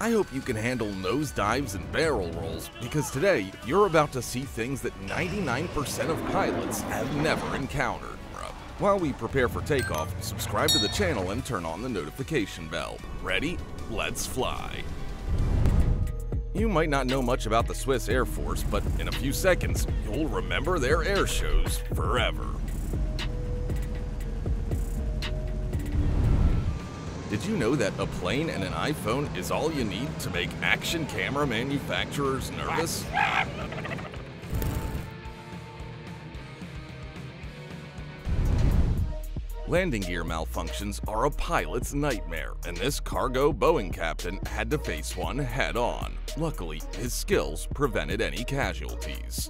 I hope you can handle nosedives and barrel rolls, because today you're about to see things that 99% of pilots have never encountered. While we prepare for takeoff, subscribe to the channel and turn on the notification bell. Ready? Let's fly. You might not know much about the Swiss Air Force, but in a few seconds, you'll remember their air shows forever. Did you know that a plane and an iPhone is all you need to make action camera manufacturers nervous? Landing gear malfunctions are a pilot's nightmare, and this cargo Boeing captain had to face one head-on. Luckily, his skills prevented any casualties.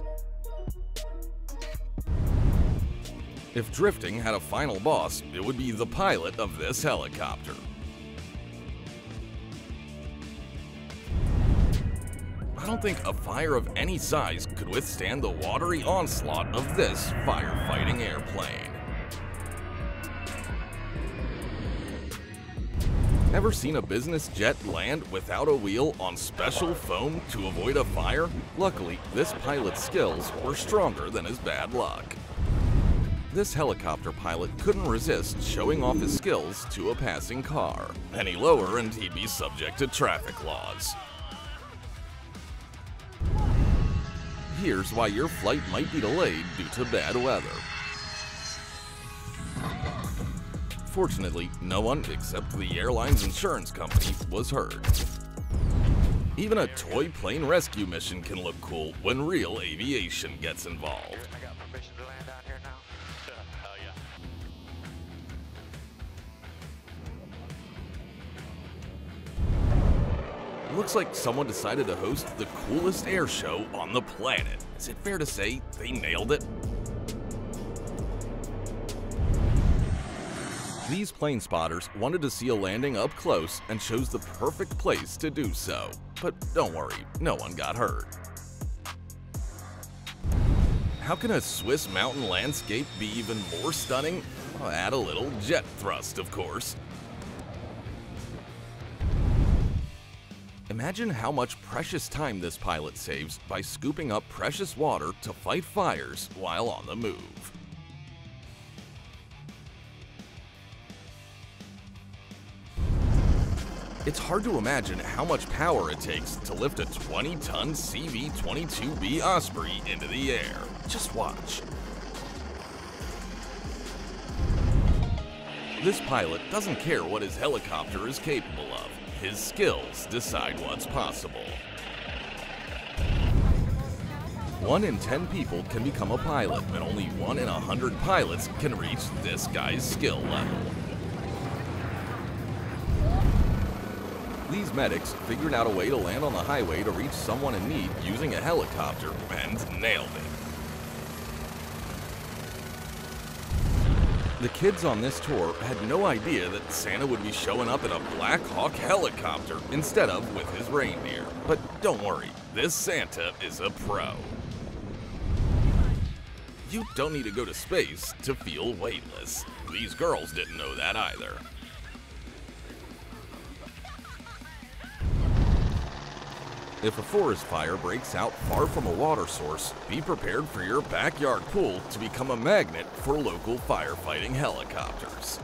If drifting had a final boss, it would be the pilot of this helicopter. I don't think a fire of any size could withstand the watery onslaught of this firefighting airplane. Ever seen a business jet land without a wheel on special foam to avoid a fire? Luckily, this pilot's skills were stronger than his bad luck. This helicopter pilot couldn't resist showing off his skills to a passing car. Any lower and he'd be subject to traffic laws. Here's why your flight might be delayed due to bad weather. Fortunately, no one except the airline's insurance company was hurt. Even a toy plane rescue mission can look cool when real aviation gets involved. I got permission to land out here now? Hell yeah. Looks like someone decided to host the coolest air show on the planet. Is it fair to say they nailed it? These plane spotters wanted to see a landing up close and chose the perfect place to do so. But don't worry, no one got hurt. How can a Swiss mountain landscape be even more stunning? Well, add a little jet thrust, of course. Imagine how much precious time this pilot saves by scooping up precious water to fight fires while on the move. It's hard to imagine how much power it takes to lift a 20-ton CV-22B Osprey into the air. Just watch. This pilot doesn't care what his helicopter is capable of. His skills decide what's possible. 1 in 10 people can become a pilot, and only 1 in 100 pilots can reach this guy's skill level. These medics figured out a way to land on the highway to reach someone in need using a helicopter and nailed it. The kids on this tour had no idea that Santa would be showing up in a Black Hawk helicopter instead of with his reindeer. But don't worry, this Santa is a pro. You don't need to go to space to feel weightless. These girls didn't know that either. If a forest fire breaks out far from a water source, be prepared for your backyard pool to become a magnet for local firefighting helicopters.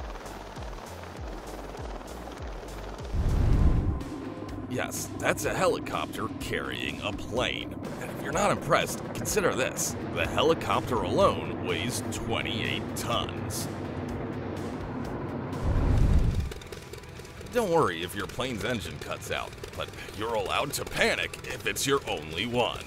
Yes, that's a helicopter carrying a plane. And if you're not impressed, consider this. The helicopter alone weighs 28 tons. Don't worry if your plane's engine cuts out, but you're allowed to panic if it's your only one.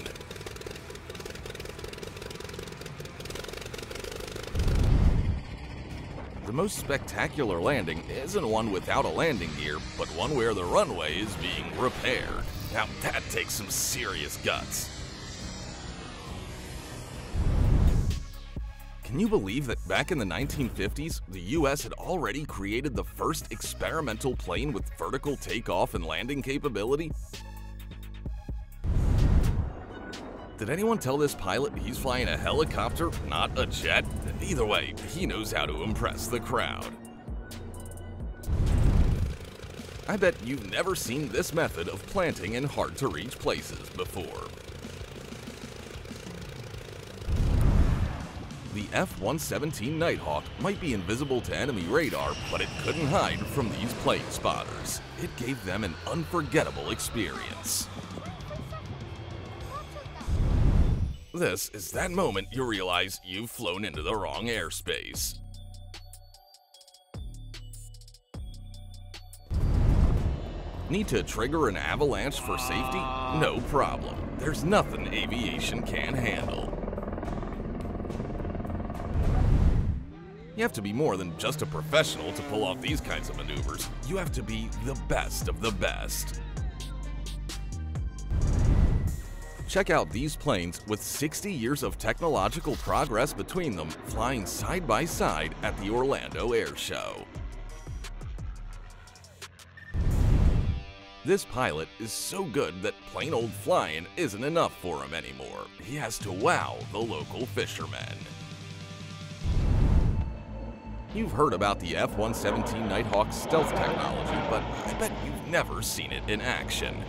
The most spectacular landing isn't one without a landing gear, but one where the runway is being repaired. Now that takes some serious guts. Can you believe that back in the 1950s, the US had already created the first experimental plane with vertical takeoff and landing capability? Did anyone tell this pilot he's flying a helicopter, not a jet? Either way, he knows how to impress the crowd. I bet you've never seen this method of planting in hard-to-reach places before. The F-117 Nighthawk might be invisible to enemy radar, but it couldn't hide from these plane spotters. It gave them an unforgettable experience. This is that moment you realize you've flown into the wrong airspace. Need to trigger an avalanche for safety? No problem. There's nothing aviation can't handle. You have to be more than just a professional to pull off these kinds of maneuvers. You have to be the best of the best. Check out these planes with 60 years of technological progress between them, flying side by side at the Orlando Air Show. This pilot is so good that plain old flying isn't enough for him anymore. He has to wow the local fishermen. You've heard about the F-117 Nighthawk's stealth technology, but I bet you've never seen it in action.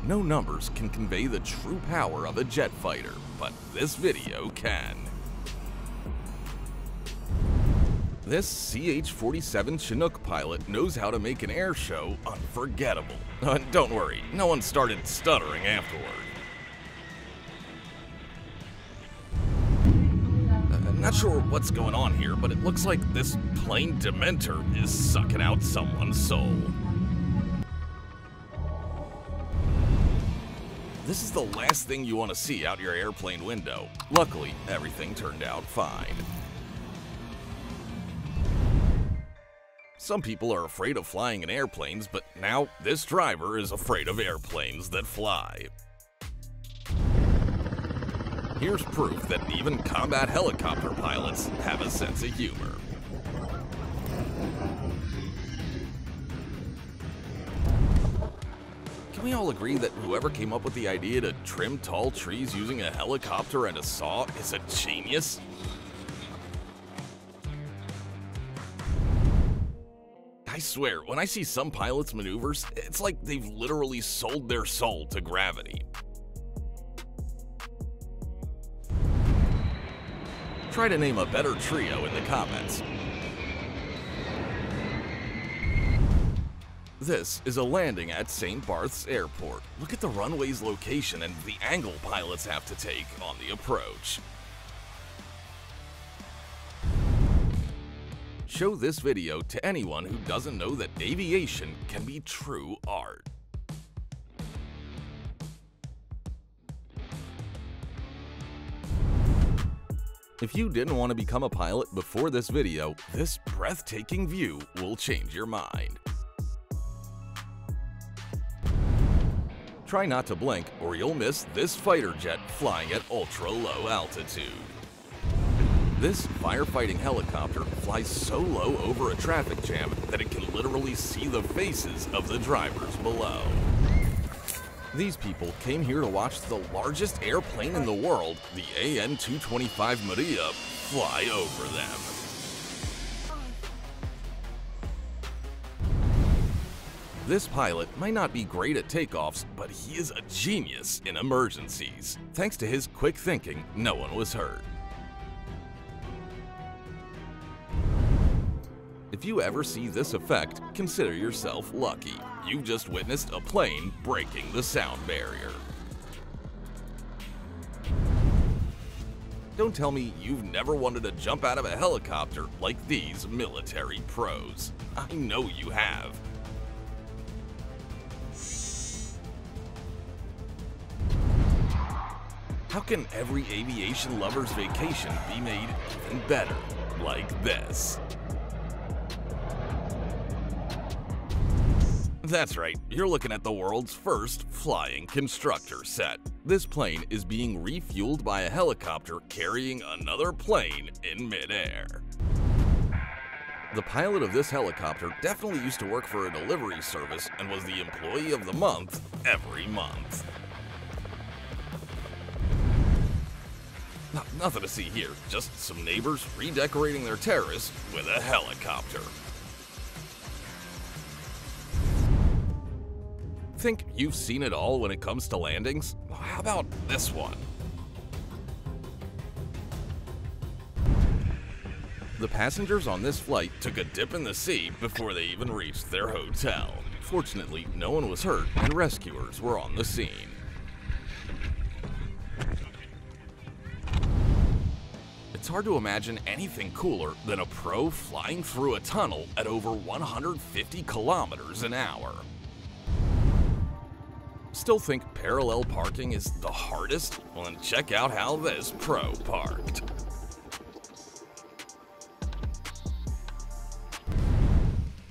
No numbers can convey the true power of a jet fighter, but this video can. This CH-47 Chinook pilot knows how to make an air show unforgettable. Don't worry, no one started stuttering afterward. Not sure what's going on here, but it looks like this plane Dementor is sucking out someone's soul. This is the last thing you want to see out your airplane window. Luckily, everything turned out fine. Some people are afraid of flying in airplanes, but now this driver is afraid of airplanes that fly. Here's proof that even combat helicopter pilots have a sense of humor. Can we all agree that whoever came up with the idea to trim tall trees using a helicopter and a saw is a genius? I swear, when I see some pilots' maneuvers, it's like they've literally sold their soul to gravity. Try to name a better trio in the comments. This is a landing at St. Barth's Airport. Look at the runway's location and the angle pilots have to take on the approach. Show this video to anyone who doesn't know that aviation can be true art. If you didn't want to become a pilot before this video, this breathtaking view will change your mind. Try not to blink or you'll miss this fighter jet flying at ultra-low altitude. This firefighting helicopter flies so low over a traffic jam that it can literally see the faces of the drivers below. These people came here to watch the largest airplane in the world, the AN-225 Maria, fly over them. This pilot might not be great at takeoffs, but he is a genius in emergencies. Thanks to his quick thinking, no one was hurt. If you ever see this effect, consider yourself lucky. You've just witnessed a plane breaking the sound barrier. Don't tell me you've never wanted to jump out of a helicopter like these military pros. I know you have. How can every aviation lover's vacation be made even better like this? That's right, you're looking at the world's first flying constructor set. This plane is being refueled by a helicopter carrying another plane in midair. The pilot of this helicopter definitely used to work for a delivery service and was the employee of the month every month. Nothing to see here, just some neighbors redecorating their terrace with a helicopter. Think you've seen it all when it comes to landings? How about this one? The passengers on this flight took a dip in the sea before they even reached their hotel. Fortunately, no one was hurt and rescuers were on the scene. It's hard to imagine anything cooler than a pro flying through a tunnel at over 150 kilometers an hour. Still think parallel parking is the hardest? Well, then check out how this pro parked.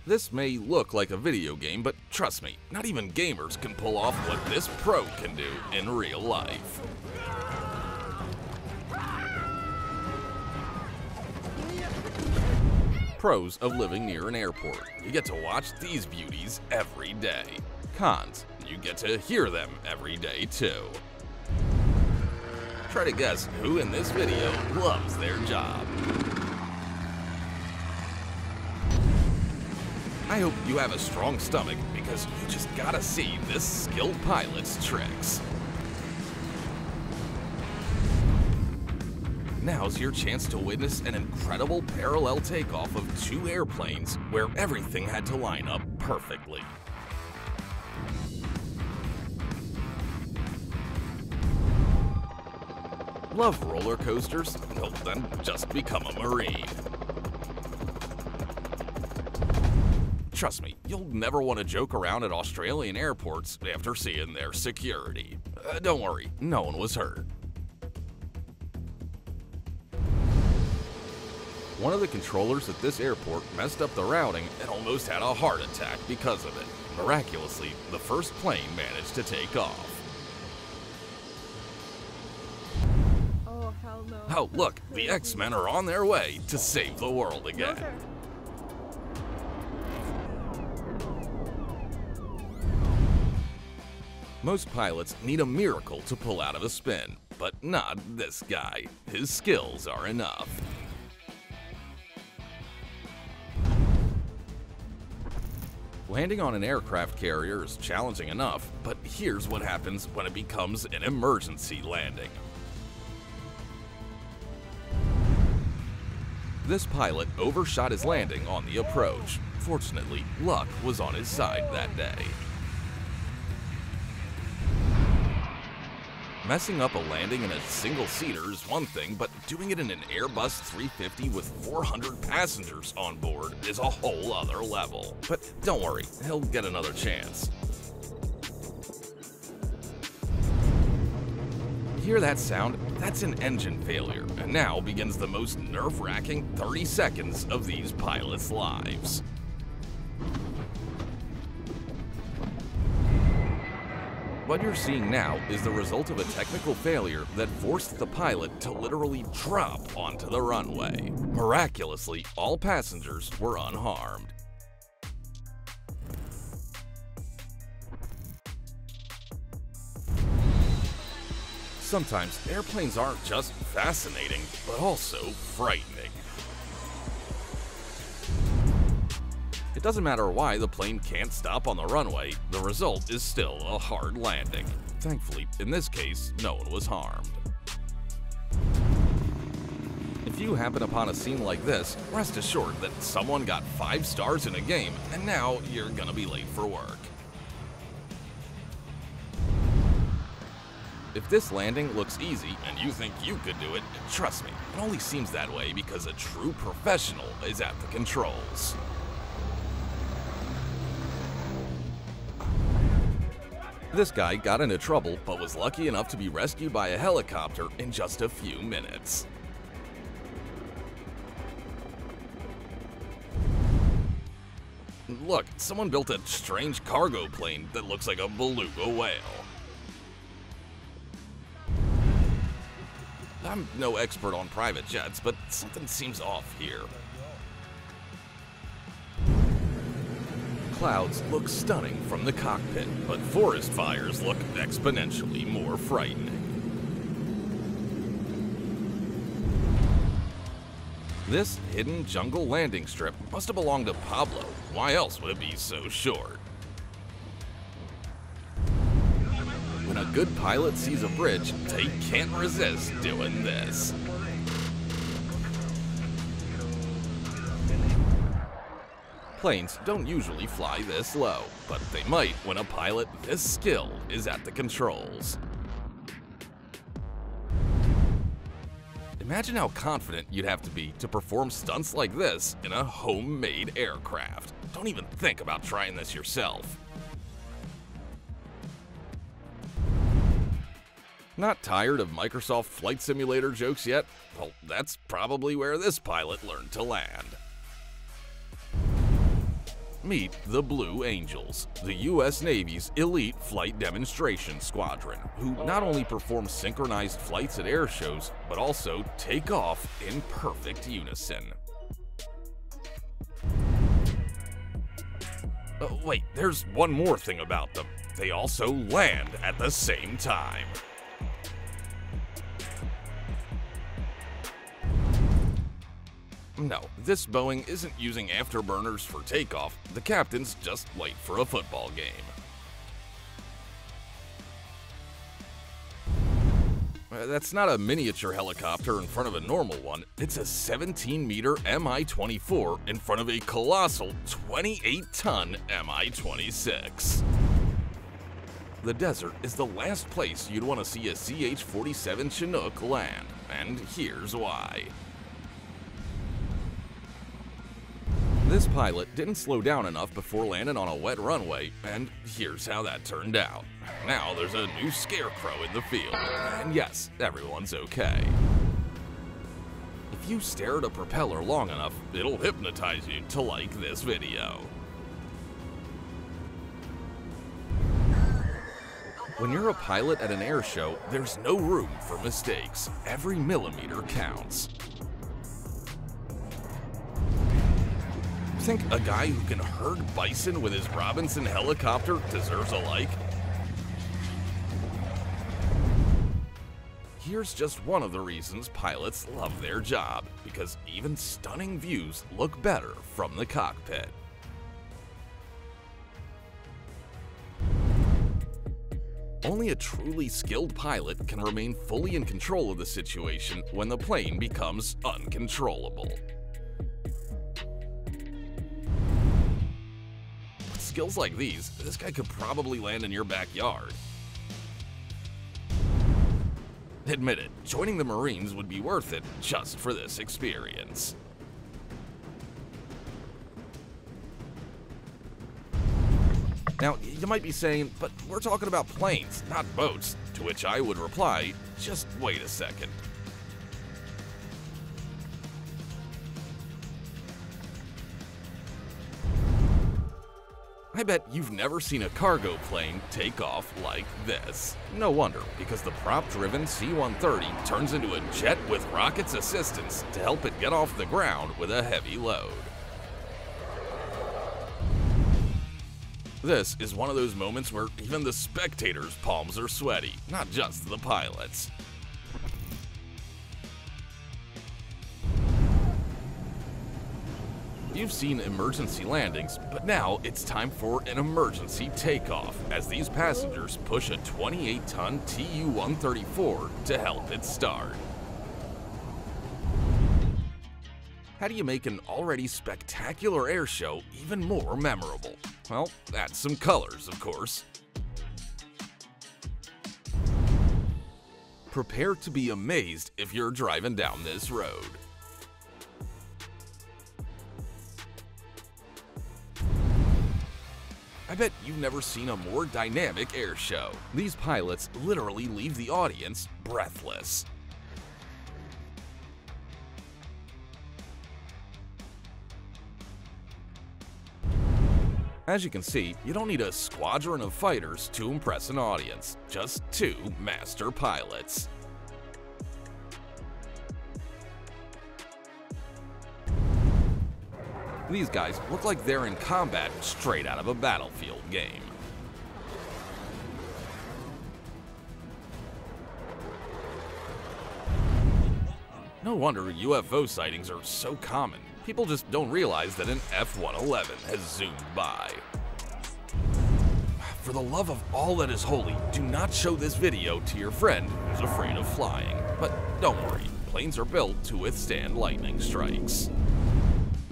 This may look like a video game, but trust me, not even gamers can pull off what this pro can do in real life. Pros of living near an airport. You get to watch these beauties every day. Cons. You get to hear them every day too. Try to guess who in this video loves their job. I hope you have a strong stomach because you just gotta see this skilled pilot's tricks. Now's your chance to witness an incredible parallel takeoff of two airplanes where everything had to line up perfectly. Love roller coasters? Well, then just become a Marine. Trust me, you'll never want to joke around at Australian airports after seeing their security. Don't worry, no one was hurt. One of the controllers at this airport messed up the routing and almost had a heart attack because of it. Miraculously, the first plane managed to take off. Oh, hell no. Oh, look, the X-Men are on their way to save the world again. Most pilots need a miracle to pull out of a spin, but not this guy. His skills are enough. Landing on an aircraft carrier is challenging enough, but here's what happens when it becomes an emergency landing. This pilot overshot his landing on the approach. Fortunately, luck was on his side that day. Messing up a landing in a single-seater is one thing, but doing it in an Airbus 350 with 400 passengers on board is a whole other level. But don't worry, he'll get another chance. Hear that sound? That's an engine failure, and now begins the most nerve-wracking 30 seconds of these pilots' lives. What you're seeing now is the result of a technical failure that forced the pilot to literally drop onto the runway. Miraculously, all passengers were unharmed. Sometimes airplanes aren't just fascinating, but also frightening. It doesn't matter why the plane can't stop on the runway, the result is still a hard landing. Thankfully, in this case, no one was harmed. If you happen upon a scene like this, rest assured that someone got 5 stars in a game, and now you're gonna be late for work. If this landing looks easy and you think you could do it, trust me, it only seems that way because a true professional is at the controls. This guy got into trouble but was lucky enough to be rescued by a helicopter in just a few minutes. Look, someone built a strange cargo plane that looks like a beluga whale. I'm no expert on private jets, but something seems off here. Clouds look stunning from the cockpit, but forest fires look exponentially more frightening. This hidden jungle landing strip must have belonged to Pablo. Why else would it be so short? When a good pilot sees a bridge, they can't resist doing this. Planes don't usually fly this low, but they might when a pilot this skilled is at the controls. Imagine how confident you'd have to be to perform stunts like this in a homemade aircraft. Don't even think about trying this yourself. Not tired of Microsoft Flight Simulator jokes yet? Well, that's probably where this pilot learned to land. Meet the Blue Angels, the U.S. Navy's elite flight demonstration squadron, who not only perform synchronized flights at air shows, but also take off in perfect unison. Oh, wait, there's one more thing about them. They also land at the same time. No, this Boeing isn't using afterburners for takeoff. The captain's just late for a football game. That's not a miniature helicopter in front of a normal one. It's a 17-meter Mi-24 in front of a colossal 28-ton Mi-26. The desert is the last place you'd want to see a CH-47 Chinook land, and here's why. This pilot didn't slow down enough before landing on a wet runway, and here's how that turned out. Now there's a new scarecrow in the field, and yes, everyone's okay. If you stare at a propeller long enough, it'll hypnotize you to like this video. When you're a pilot at an air show, there's no room for mistakes. Every millimeter counts. Think a guy who can herd bison with his Robinson helicopter deserves a like? Here's just one of the reasons pilots love their job, because even stunning views look better from the cockpit. Only a truly skilled pilot can remain fully in control of the situation when the plane becomes uncontrollable. Skills like these, this guy could probably land in your backyard. Admit it, joining the Marines would be worth it just for this experience. Now, you might be saying, but we're talking about planes, not boats, to which I would reply, just wait a second. I bet you've never seen a cargo plane take off like this. No wonder, because the prop-driven C-130 turns into a jet with rocket's assistance to help it get off the ground with a heavy load. This is one of those moments where even the spectators' palms are sweaty, not just the pilots. You've seen emergency landings, but now it's time for an emergency takeoff as these passengers push a 28-ton Tu-134 to help it start. How do you make an already spectacular air show even more memorable? Well, add some colors, of course. Prepare to be amazed if you're driving down this road. I bet you've never seen a more dynamic air show. These pilots literally leave the audience breathless. As you can see, you don't need a squadron of fighters to impress an audience, just two master pilots. These guys look like they're in combat straight out of a Battlefield game. No wonder UFO sightings are so common. People just don't realize that an F-111 has zoomed by. For the love of all that is holy, do not show this video to your friend who's afraid of flying. But don't worry, planes are built to withstand lightning strikes.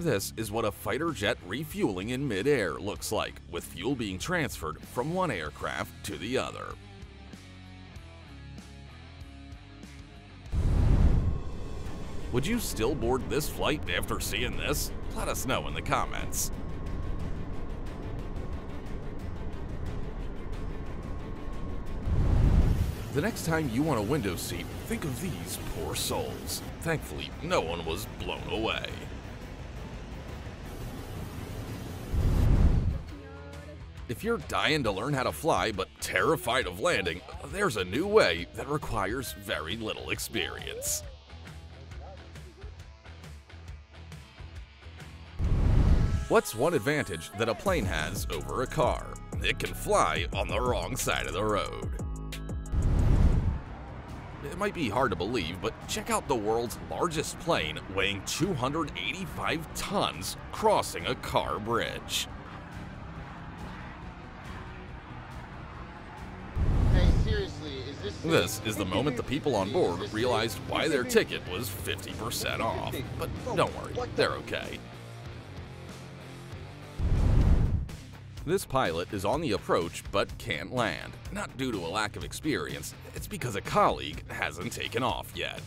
This is what a fighter jet refueling in mid-air looks like, with fuel being transferred from one aircraft to the other. Would you still board this flight after seeing this? Let us know in the comments. The next time you want a window seat, think of these poor souls. Thankfully, no one was blown away. If you're dying to learn how to fly but terrified of landing, there's a new way that requires very little experience. What's one advantage that a plane has over a car? It can fly on the wrong side of the road. It might be hard to believe, but check out the world's largest plane weighing 285 tons crossing a car bridge. Hey, seriously, is this... This is the moment the people on board realized why their ticket was 50% off. But don't worry, they're okay. This pilot is on the approach but can't land. Not due to a lack of experience, it's because a colleague hasn't taken off yet.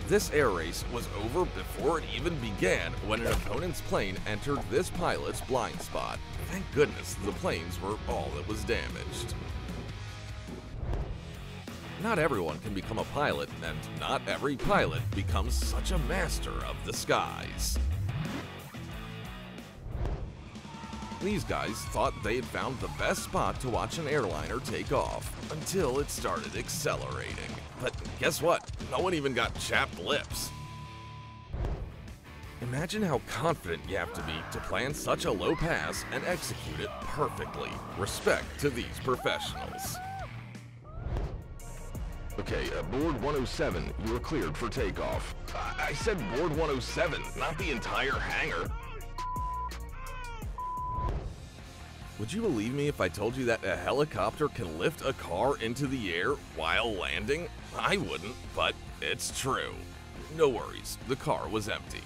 This air race was over before it even began when an opponent's plane entered this pilot's blind spot. Thank goodness the planes were all that was damaged. Not everyone can become a pilot, and not every pilot becomes such a master of the skies. These guys thought they had found the best spot to watch an airliner take off until it started accelerating. But guess what? No one even got chapped lips. Imagine how confident you have to be to plan such a low pass and execute it perfectly. Respect to these professionals. Okay, board 107, you are cleared for takeoff. I said board 107, not the entire hangar. Would you believe me if I told you that a helicopter can lift a car into the air while landing? I wouldn't, but it's true. No worries, the car was empty.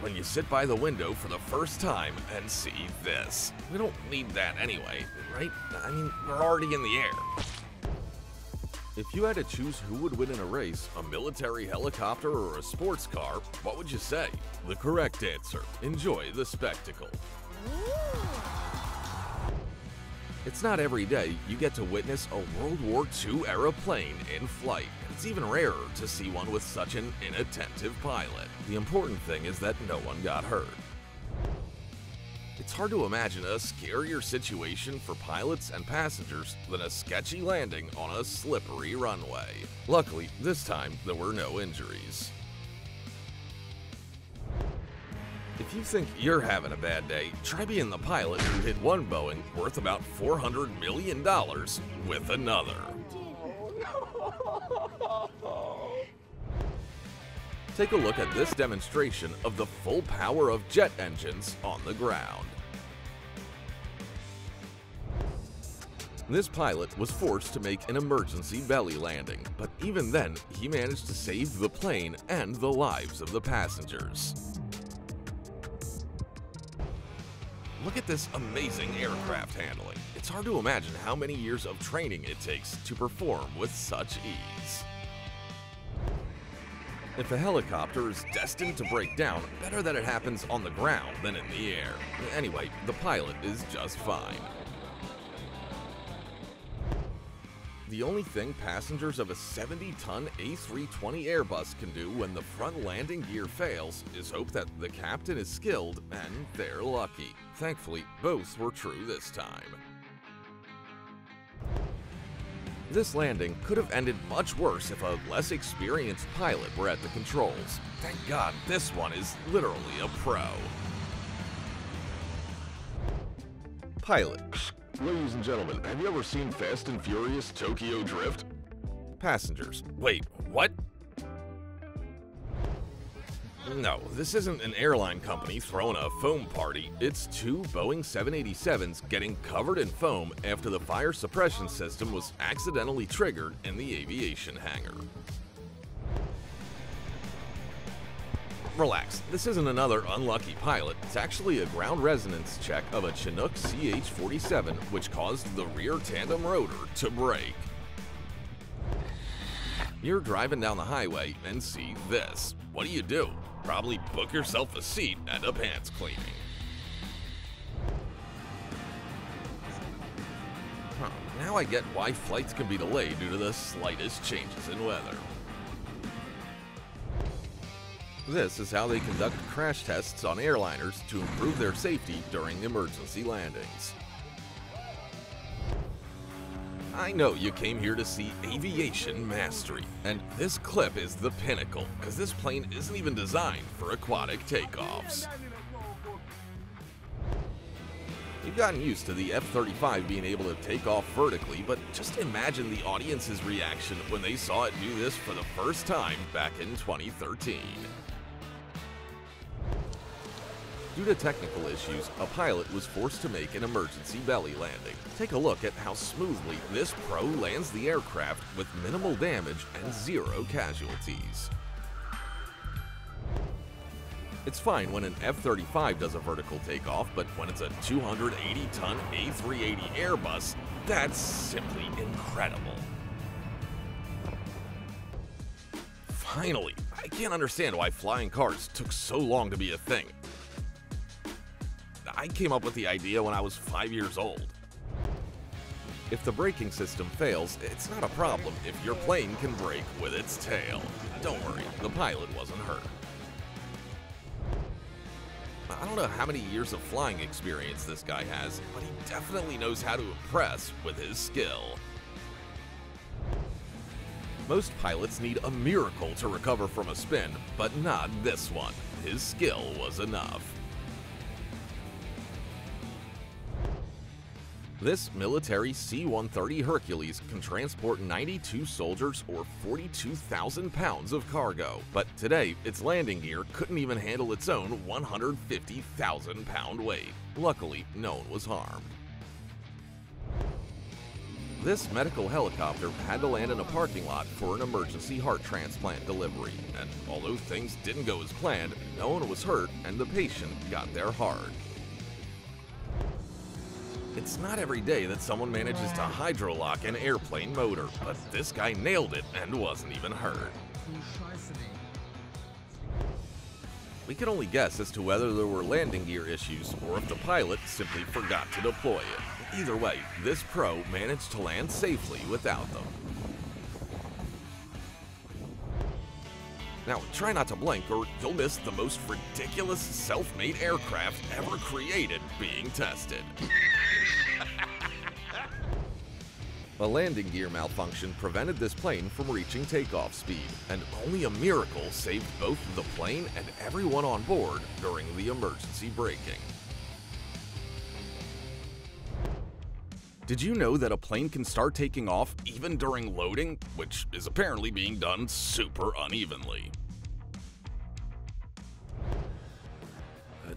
When you sit by the window for the first time and see this. We don't need that anyway, right? I mean, we're already in the air. If you had to choose who would win in a race, a military helicopter or a sports car, what would you say? The correct answer. Enjoy the spectacle. It's not every day you get to witness a World War II era plane in flight. It's even rarer to see one with such an inattentive pilot. The important thing is that no one got hurt. It's hard to imagine a scarier situation for pilots and passengers than a sketchy landing on a slippery runway. Luckily, this time there were no injuries. If you think you're having a bad day, try being the pilot who hit one Boeing worth about $400 million with another. Take a look at this demonstration of the full power of jet engines on the ground. This pilot was forced to make an emergency belly landing, but even then, he managed to save the plane and the lives of the passengers. Look at this amazing aircraft handling. It's hard to imagine how many years of training it takes to perform with such ease. If a helicopter is destined to break down, better that it happens on the ground than in the air. Anyway, the pilot is just fine. The only thing passengers of a 70-ton A320 Airbus can do when the front landing gear fails is hope that the captain is skilled and they're lucky. Thankfully, both were true this time. This landing could have ended much worse if a less experienced pilot were at the controls. Thank God this one is literally a pro. Pilot, Ladies and gentlemen, have you ever seen Fast and Furious Tokyo Drift? Passengers. Wait, what? No, this isn't an airline company throwing a foam party. It's two Boeing 787s getting covered in foam after the fire suppression system was accidentally triggered in the aviation hangar. Relax, this isn't another unlucky pilot. It's actually a ground resonance check of a Chinook CH-47 which caused the rear tandem rotor to break. You're driving down the highway and see this. What do? Probably book yourself a seat and a pants cleaning. Huh, now I get why flights can be delayed due to the slightest changes in weather. This is how they conduct crash tests on airliners to improve their safety during emergency landings. I know you came here to see aviation mastery, and this clip is the pinnacle, because this plane isn't even designed for aquatic takeoffs. You've gotten used to the F-35 being able to take off vertically, but just imagine the audience's reaction when they saw it do this for the first time back in 2013. Due to technical issues, a pilot was forced to make an emergency belly landing. Take a look at how smoothly this pro lands the aircraft with minimal damage and 0 casualties. It's fine when an F-35 does a vertical takeoff, but when it's a 280-ton A380 Airbus, that's simply incredible. Finally, I can't understand why flying cars took so long to be a thing. I came up with the idea when I was 5 years old. If the braking system fails, it's not a problem if your plane can brake with its tail. Don't worry, the pilot wasn't hurt. I don't know how many years of flying experience this guy has, but he definitely knows how to impress with his skill. Most pilots need a miracle to recover from a spin, but not this one. His skill was enough. This military C-130 Hercules can transport 92 soldiers or 42,000 pounds of cargo, but today its landing gear couldn't even handle its own 150,000-pound weight. Luckily, no one was harmed. This medical helicopter had to land in a parking lot for an emergency heart transplant delivery, and although things didn't go as planned, no one was hurt and the patient got there hard. It's not every day that someone manages to hydrolock an airplane motor, but this guy nailed it and wasn't even hurt. We can only guess as to whether there were landing gear issues or if the pilot simply forgot to deploy it. Either way, this pro managed to land safely without them. Now, try not to blink or you'll miss the most ridiculous self-made aircraft ever created being tested. A landing gear malfunction prevented this plane from reaching takeoff speed, and only a miracle saved both the plane and everyone on board during the emergency braking. Did you know that a plane can start taking off even during loading, which is apparently being done super unevenly?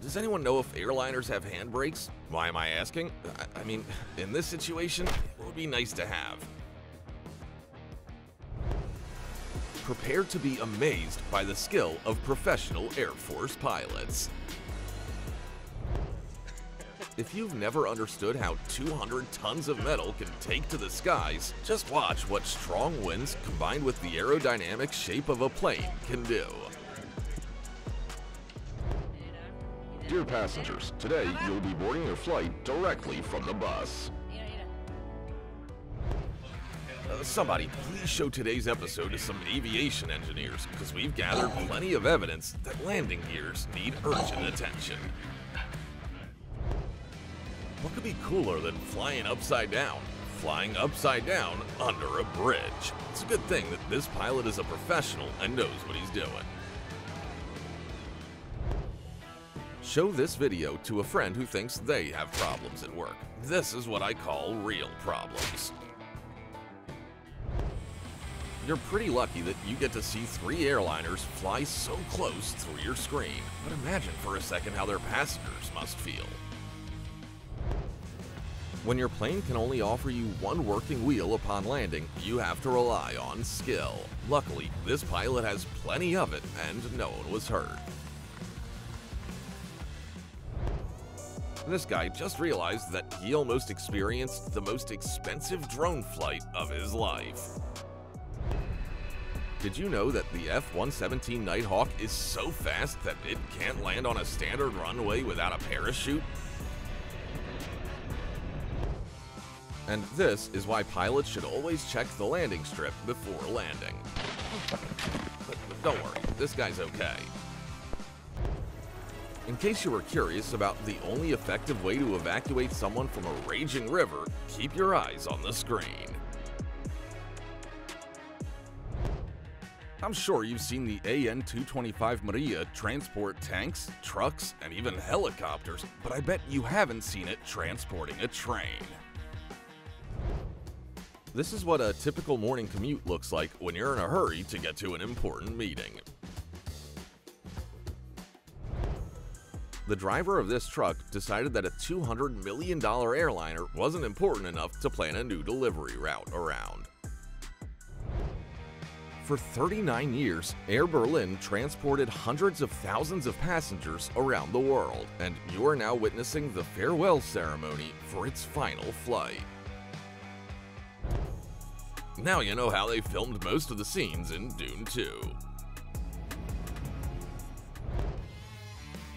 Does anyone know if airliners have handbrakes? Why am I asking? I mean, in this situation, it would be nice to have. Prepare to be amazed by the skill of professional Air Force pilots. If you've never understood how 200 tons of metal can take to the skies, just watch what strong winds combined with the aerodynamic shape of a plane can do. Dear passengers, today you'll be boarding your flight directly from the bus. Somebody, please show today's episode to some aviation engineers, because we've gathered plenty of evidence that landing gears need urgent attention. What could be cooler than flying upside down? Flying upside down under a bridge. It's a good thing that this pilot is a professional and knows what he's doing. Show this video to a friend who thinks they have problems at work. This is what I call real problems. You're pretty lucky that you get to see 3 airliners fly so close through your screen, but imagine for a second how their passengers must feel. When your plane can only offer you 1 working wheel upon landing, you have to rely on skill. Luckily, this pilot has plenty of it and no one was hurt. This guy just realized that he almost experienced the most expensive drone flight of his life. Did you know that the F-117 Nighthawk is so fast that it can't land on a standard runway without a parachute? And this is why pilots should always check the landing strip before landing. But don't worry, this guy's okay. In case you were curious about the only effective way to evacuate someone from a raging river, keep your eyes on the screen. I'm sure you've seen the AN-225 Maria transport tanks, trucks, and even helicopters, but I bet you haven't seen it transporting a train. This is what a typical morning commute looks like when you're in a hurry to get to an important meeting. The driver of this truck decided that a $200 million airliner wasn't important enough to plan a new delivery route around. For 39 years, Air Berlin transported hundreds of thousands of passengers around the world, and you are now witnessing the farewell ceremony for its final flight. Now you know how they filmed most of the scenes in Dune 2.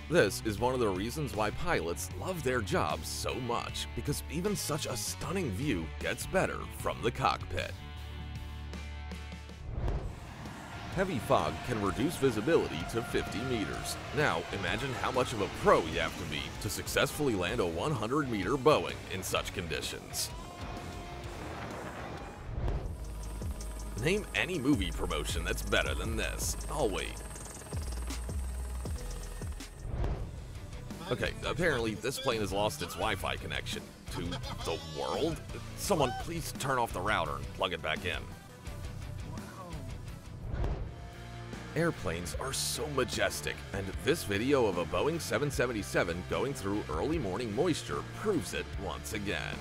This is one of the reasons why pilots love their jobs so much, because even such a stunning view gets better from the cockpit. Heavy fog can reduce visibility to 50 meters. Now, imagine how much of a pro you have to be to successfully land a 100-meter Boeing in such conditions. Name any movie promotion that's better than this. I'll wait. Okay, apparently this plane has lost its Wi-Fi connection. To the world? Someone please turn off the router and plug it back in. Airplanes are so majestic, and this video of a Boeing 777 going through early morning moisture proves it once again.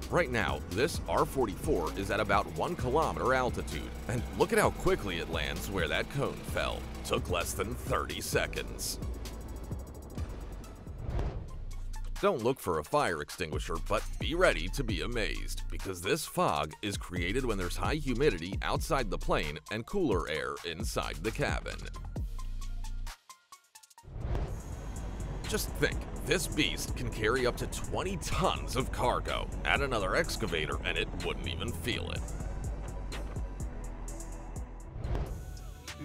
Right now, this R-44 is at about 1 kilometer altitude, and look at how quickly it lands where that cone fell. Took less than 30 seconds. Don't look for a fire extinguisher, but be ready to be amazed, because this fog is created when there's high humidity outside the plane and cooler air inside the cabin. Just think, this beast can carry up to 20 tons of cargo. Add another excavator and it wouldn't even feel it.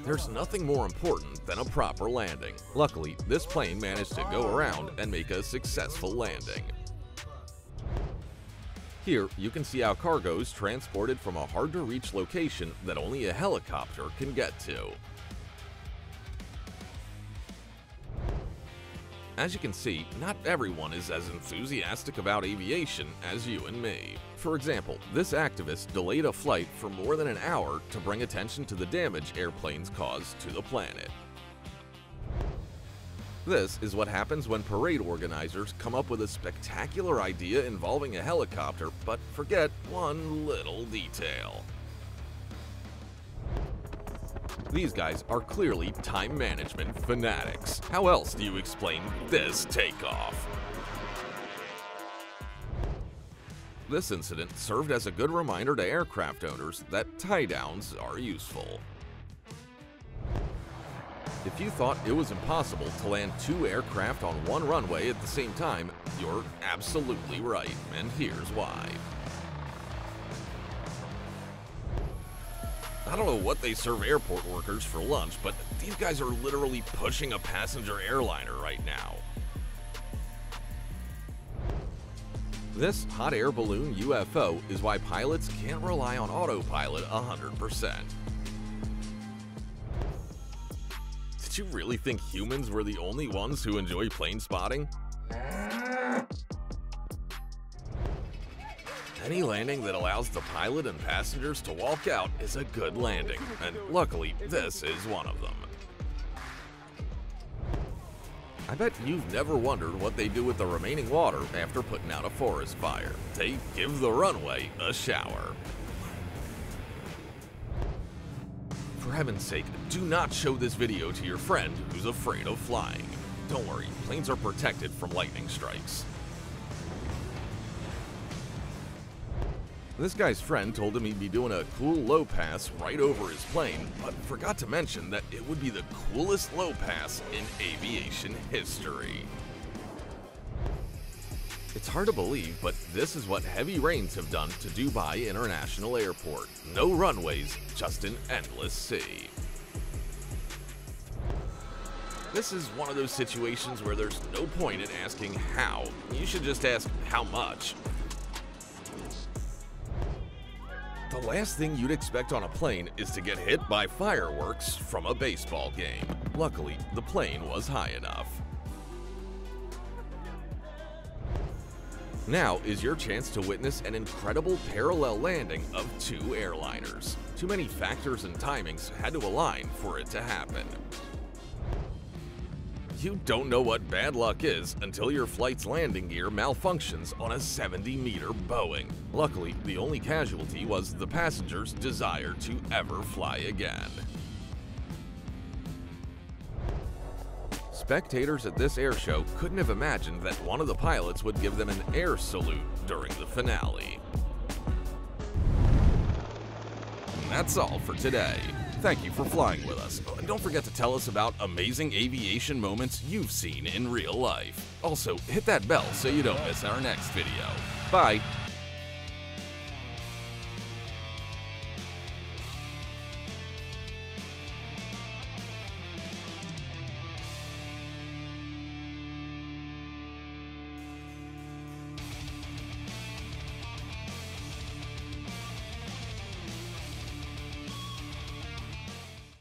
There's nothing more important than a proper landing. Luckily, this plane managed to go around and make a successful landing. Here, you can see how cargo is transported from a hard-to-reach location that only a helicopter can get to. As you can see, not everyone is as enthusiastic about aviation as you and me. For example, this activist delayed a flight for more than an hour to bring attention to the damage airplanes cause to the planet. This is what happens when parade organizers come up with a spectacular idea involving a helicopter, but forget one little detail. These guys are clearly time management fanatics. How else do you explain this takeoff? This incident served as a good reminder to aircraft owners that tie-downs are useful. If you thought it was impossible to land 2 aircraft on one runway at the same time, you're absolutely right, and here's why. I don't know what they serve airport workers for lunch, but these guys are literally pushing a passenger airliner right now. This hot air balloon UFO is why pilots can't rely on autopilot 100%. Did you really think humans were the only ones who enjoy plane spotting? Any landing that allows the pilot and passengers to walk out is a good landing, and luckily, this is one of them. I bet you've never wondered what they do with the remaining water after putting out a forest fire. They give the runway a shower. For heaven's sake, do not show this video to your friend who's afraid of flying. Don't worry, planes are protected from lightning strikes. This guy's friend told him he'd be doing a cool low pass right over his plane, but forgot to mention that it would be the coolest low pass in aviation history. It's hard to believe, but this is what heavy rains have done to Dubai International Airport. No runways, just an endless sea. This is one of those situations where there's no point in asking how. You should just ask how much. The last thing you'd expect on a plane is to get hit by fireworks from a baseball game. Luckily, the plane was high enough. Now is your chance to witness an incredible parallel landing of two airliners. Too many factors and timings had to align for it to happen. You don't know what bad luck is until your flight's landing gear malfunctions on a 70-meter Boeing. Luckily, the only casualty was the passenger's desire to ever fly again. Spectators at this air show couldn't have imagined that one of the pilots would give them an air salute during the finale. And that's all for today. Thank you for flying with us, and don't forget to tell us about amazing aviation moments you've seen in real life. Also, hit that bell so you don't miss our next video. Bye!